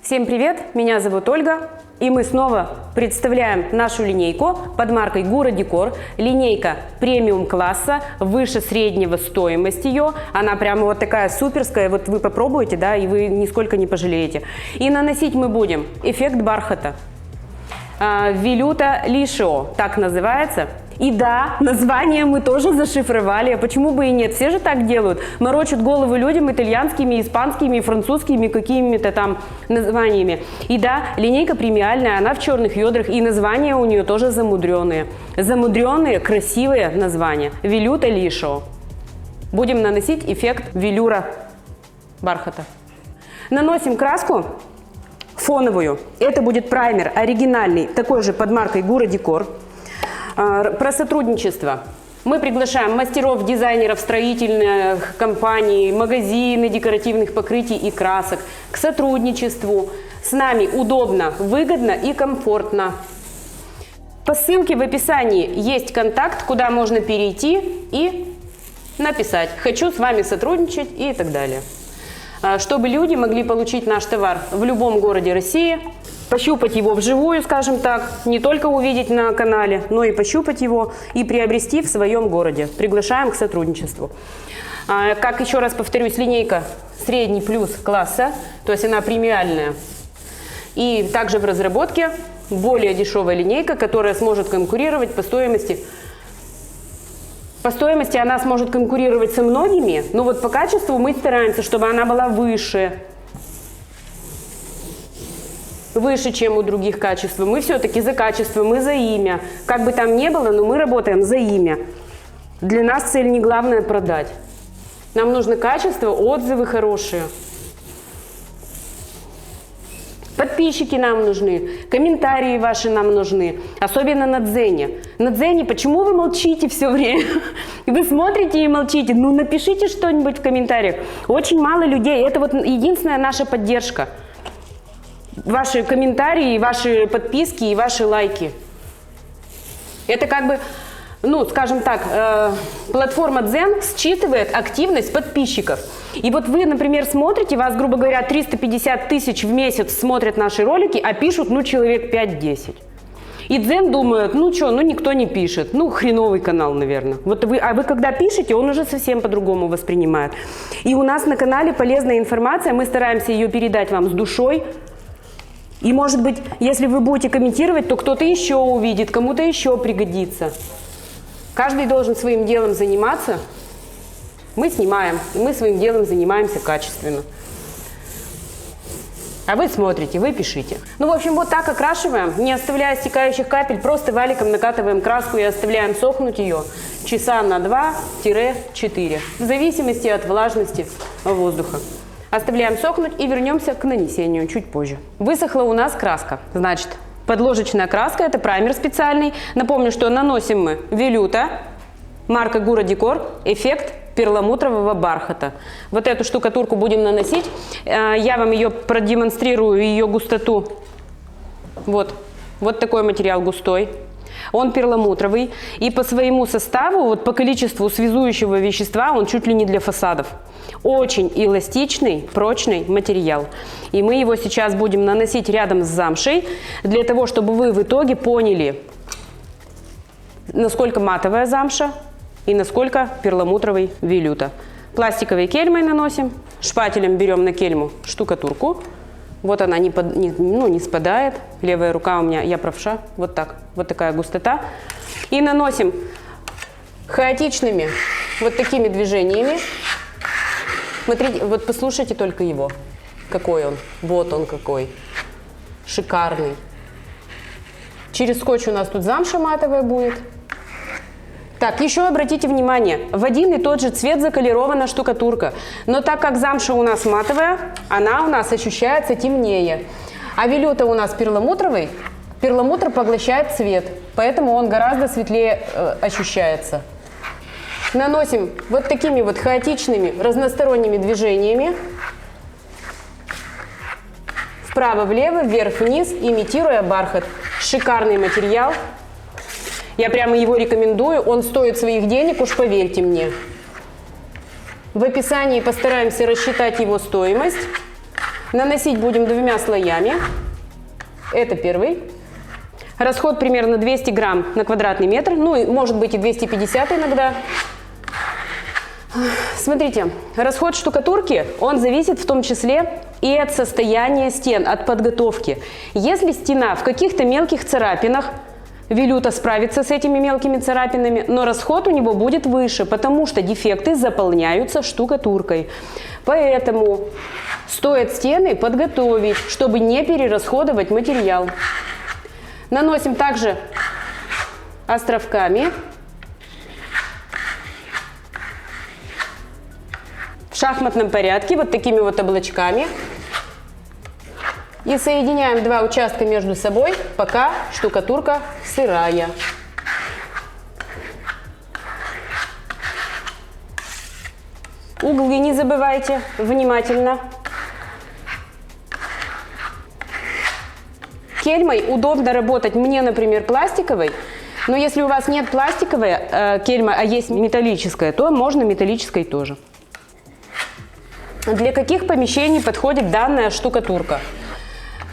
Всем привет, меня зовут Ольга, и мы снова представляем нашу линейку под маркой Gura Decor. Линейка премиум класса, выше среднего стоимость ее. Она прямо вот такая суперская, вот вы попробуете, да, и вы нисколько не пожалеете. И наносить мы будем эффект бархата. Велюта Лишио, так называется. И да, название мы тоже зашифровали, а почему бы и нет? Все же так делают, морочат головы людям итальянскими, испанскими, французскими, какими-то там названиями. И да, линейка премиальная, она в черных ведрах, и названия у нее тоже замудренные. Замудренные, красивые названия. Велюта Лишио. Будем наносить эффект велюра бархата. Наносим краску фоновую. Это будет праймер оригинальный, такой же под маркой Gura Decor. Про сотрудничество. Мы приглашаем мастеров, дизайнеров, строительных компаний, магазины декоративных покрытий и красок к сотрудничеству. С нами удобно, выгодно и комфортно. По ссылке в описании есть контакт, куда можно перейти и написать «Хочу с вами сотрудничать» и так далее. Чтобы люди могли получить наш товар в любом городе России, пощупать его вживую, скажем так, не только увидеть на канале, но и пощупать его и приобрести в своем городе. Приглашаем к сотрудничеству. Как еще раз повторюсь, линейка средний плюс класса, то есть она премиальная. И также в разработке более дешевая линейка, которая сможет конкурировать по стоимости. По стоимости она сможет конкурировать со многими, но вот по качеству мы стараемся, чтобы она была выше, чем у других качеств. Мы все-таки за качество, мы за имя. Как бы там ни было, но мы работаем за имя. Для нас цель не главное продать. Нам нужно качество, отзывы хорошие. Подписчики нам нужны, комментарии ваши нам нужны, особенно на Дзене. На Дзене почему вы молчите все время? Вы смотрите и молчите. Ну напишите что-нибудь в комментариях. Очень мало людей. Это вот единственная наша поддержка. Ваши комментарии, ваши подписки и ваши лайки. Это как бы, ну, скажем так, платформа Дзен считывает активность подписчиков. И вот вы, например, смотрите, вас, грубо говоря, 350 тысяч в месяц смотрят наши ролики, а пишут, ну, человек 5-10. И Дзен думает, ну что, ну никто не пишет, ну хреновый канал, наверное. Вот вы когда пишете, он уже совсем по-другому воспринимает. И у нас на канале полезная информация, мы стараемся ее передать вам с душой. И, может быть, если вы будете комментировать, то кто-то еще увидит, кому-то еще пригодится. Каждый должен своим делом заниматься. Мы снимаем, и мы своим делом занимаемся качественно. А вы смотрите, вы пишите. Ну, в общем, вот так окрашиваем, не оставляя стекающих капель, просто валиком накатываем краску и оставляем сохнуть ее часа на 2-4, в зависимости от влажности воздуха. Оставляем сохнуть и вернемся к нанесению чуть позже. Высохла у нас краска. Значит, подложечная краска, это праймер специальный. Напомню, что наносим мы велюта, марка Gura Decor, эффект перламутрового бархата. Вот эту штукатурку будем наносить. Я вам ее продемонстрирую, ее густоту. Вот такой материал густой. Он перламутровый. И по своему составу, вот по количеству связующего вещества, он чуть ли не для фасадов. Очень эластичный, прочный материал. И мы его сейчас будем наносить рядом с замшей, для того, чтобы вы в итоге поняли, насколько матовая замша и насколько перламутровый велюта. Пластиковой кельмой наносим, шпателем берем на кельму штукатурку. Вот она не спадает. Левая рука у меня, я правша. Вот так. Вот такая густота. И наносим хаотичными вот такими движениями. Смотрите, вот послушайте только его. Какой он. Вот он какой. Шикарный. Через скотч у нас тут замша матовая будет. Так, еще обратите внимание, в один и тот же цвет заколирована штукатурка. Но так как замша у нас матовая, она у нас ощущается темнее. А велюта у нас перламутровый, перламутр поглощает цвет, поэтому он гораздо светлее ощущается. Наносим вот такими вот хаотичными, разносторонними движениями. Вправо-влево, вверх-вниз, имитируя бархат. Шикарный материал. Я прямо его рекомендую, он стоит своих денег, уж поверьте мне. В описании постараемся рассчитать его стоимость. Наносить будем двумя слоями. Это первый. Расход примерно 200 грамм на квадратный метр. Ну, может быть и 250 иногда. Смотрите, расход штукатурки, он зависит в том числе и от состояния стен, от подготовки. Если стена в каких-то мелких царапинах, велюта справится с этими мелкими царапинами, но расход у него будет выше, потому что дефекты заполняются штукатуркой. Поэтому стоит стены подготовить, чтобы не перерасходовать материал. Наносим также островками. В шахматном порядке, вот такими вот облачками. И соединяем два участка между собой, пока штукатурка сырая. Углы не забывайте внимательно. Кельмой удобно работать мне, например, пластиковой. Но если у вас нет пластиковой кельмы, а есть металлическая, то можно металлической тоже. Для каких помещений подходит данная штукатурка?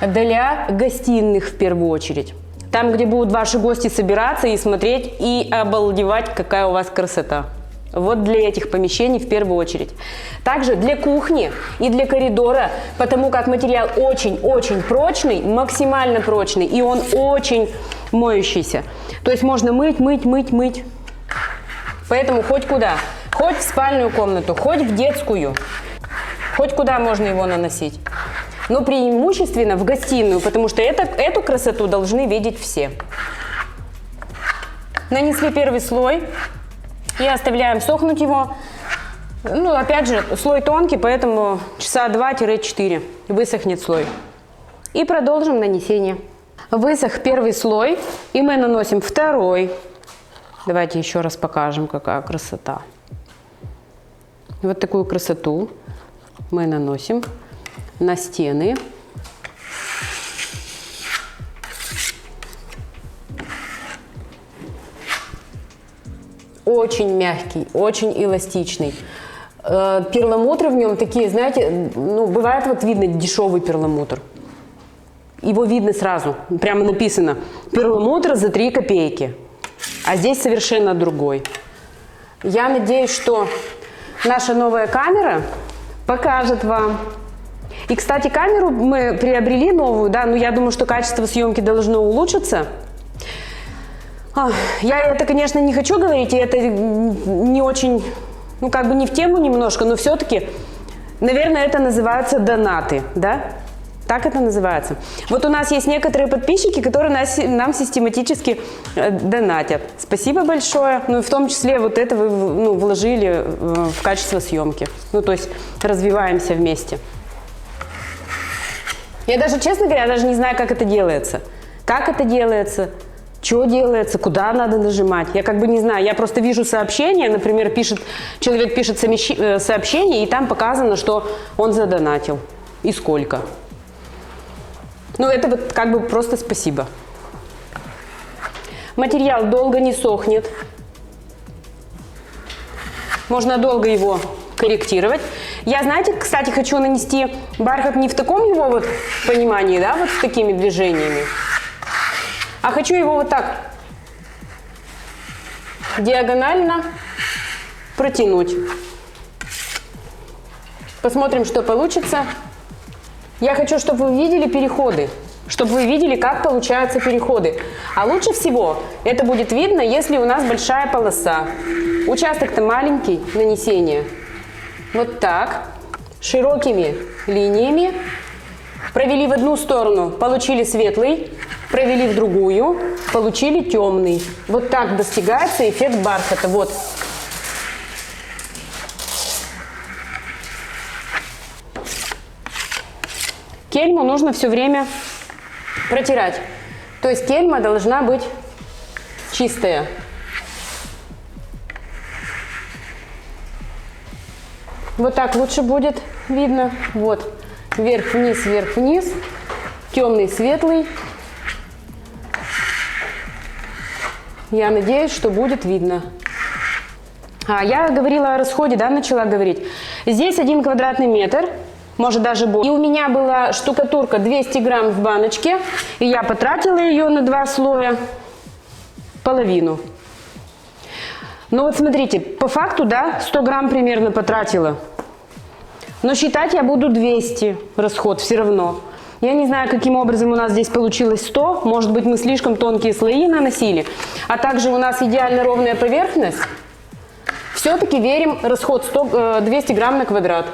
Для гостиных в первую очередь. Там, где будут ваши гости собираться и смотреть, и обалдевать, какая у вас красота. Вот для этих помещений в первую очередь. Также для кухни и для коридора, потому как материал очень-очень прочный, максимально прочный, и он очень моющийся. То есть можно мыть, мыть, мыть, мыть. Поэтому хоть куда. Хоть в спальную комнату, хоть в детскую. Хоть куда можно его наносить. Но преимущественно в гостиную, потому что эту красоту должны видеть все. Нанесли первый слой и оставляем сохнуть его. Ну, опять же, слой тонкий, поэтому часа 2-4 высохнет слой. И продолжим нанесение. Высох первый слой, и мы наносим второй. Давайте еще раз покажем, какая красота. Вот такую красоту мы наносим на стены. Очень мягкий, очень эластичный. Перламутры в нем такие, знаете, ну, бывает вот видно дешевый перламутр. Его видно сразу, прямо написано перламутр за 3 копейки. А здесь совершенно другой. Я надеюсь, что наша новая камера покажет вам. И, кстати, камеру мы приобрели новую, да, но я думаю, что качество съемки должно улучшиться. Я это, конечно, не хочу говорить, и это не очень, ну, как бы не в тему немножко, но все-таки, наверное, это называются донаты, да? Так это называется. Вот у нас есть некоторые подписчики, которые нам систематически донатят. Спасибо большое. Ну и в том числе вот это вы, ну, вложили в качество съемки. Ну, то есть развиваемся вместе. Я даже, честно говоря, даже не знаю, как это делается. Как это делается, что делается, куда надо нажимать. Я как бы не знаю. Я просто вижу сообщение, например, человек пишет сообщение, и там показано, что он задонатил. И сколько. Ну, это вот как бы просто спасибо. Материал долго не сохнет. Можно долго его корректировать. Я, знаете, кстати, хочу нанести бархат не в таком его вот понимании, да, вот с такими движениями, а хочу его вот так диагонально протянуть. Посмотрим, что получится. Я хочу, чтобы вы видели переходы, чтобы вы видели, как получаются переходы. А лучше всего это будет видно, если у нас большая полоса. Участок-то маленький, нанесение. Вот так, широкими линиями. Провели в одну сторону, получили светлый, провели в другую, получили темный. Вот так достигается эффект бархата. Вот. Кельму нужно все время протирать. То есть кельма должна быть чистая. Вот так лучше будет видно. Вот. Вверх-вниз, вверх-вниз. Темный, светлый. Я надеюсь, что будет видно. Я говорила о расходе, да, начала говорить. Здесь 1 квадратный метр. может даже больше. И у меня была штукатурка 200 грамм в баночке, и я потратила ее на 2 слоя, половину. Ну вот смотрите, по факту, да, 100 грамм примерно потратила. Но считать я буду 200 расход все равно. Я не знаю, каким образом у нас здесь получилось 100. Может быть, мы слишком тонкие слои наносили. А также у нас идеально ровная поверхность. Все-таки верим расход 200 грамм на квадрат.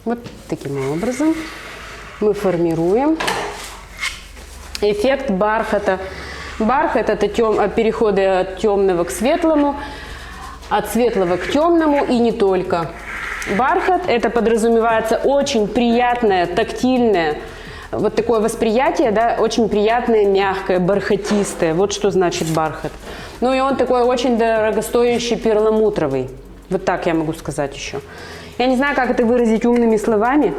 Вот таким образом мы формируем эффект бархата. Бархат – это переходы от темного к светлому, от светлого к темному и не только. Бархат – это подразумевается очень приятное, тактильное, вот такое восприятие, да, очень приятное, мягкое, бархатистое. Вот что значит бархат. Ну и он такой очень дорогостоящий, перламутровый. Вот так я могу сказать еще. Я не знаю, как это выразить умными словами.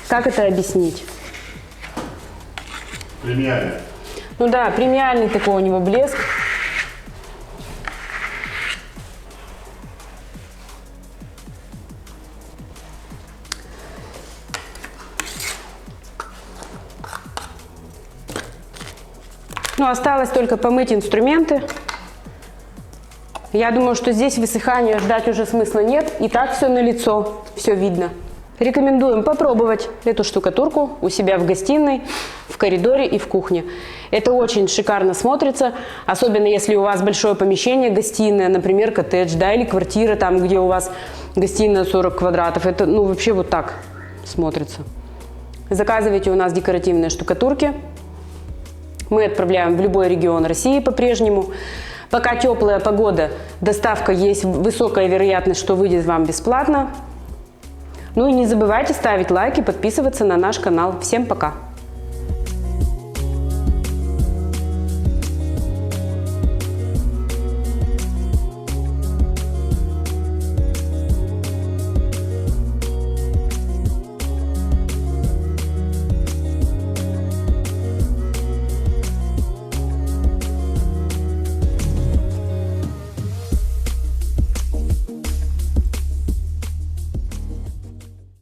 Как это объяснить? Премиальный. Ну да, премиальный такой у него блеск. Ну, осталось только помыть инструменты. Я думаю, что здесь высыхания ждать уже смысла нет. И так все налицо, все видно. Рекомендуем попробовать эту штукатурку у себя в гостиной, в коридоре и в кухне. Это очень шикарно смотрится, особенно если у вас большое помещение, гостиная, например, коттедж, да, или квартира, там, где у вас гостиная 40 квадратов. Это, ну, вообще вот так смотрится. Заказывайте у нас декоративные штукатурки. Мы отправляем в любой регион России по-прежнему. Пока теплая погода, доставка есть, высокая вероятность, что выйдет вам бесплатно. Ну и не забывайте ставить лайки, подписываться на наш канал. Всем пока!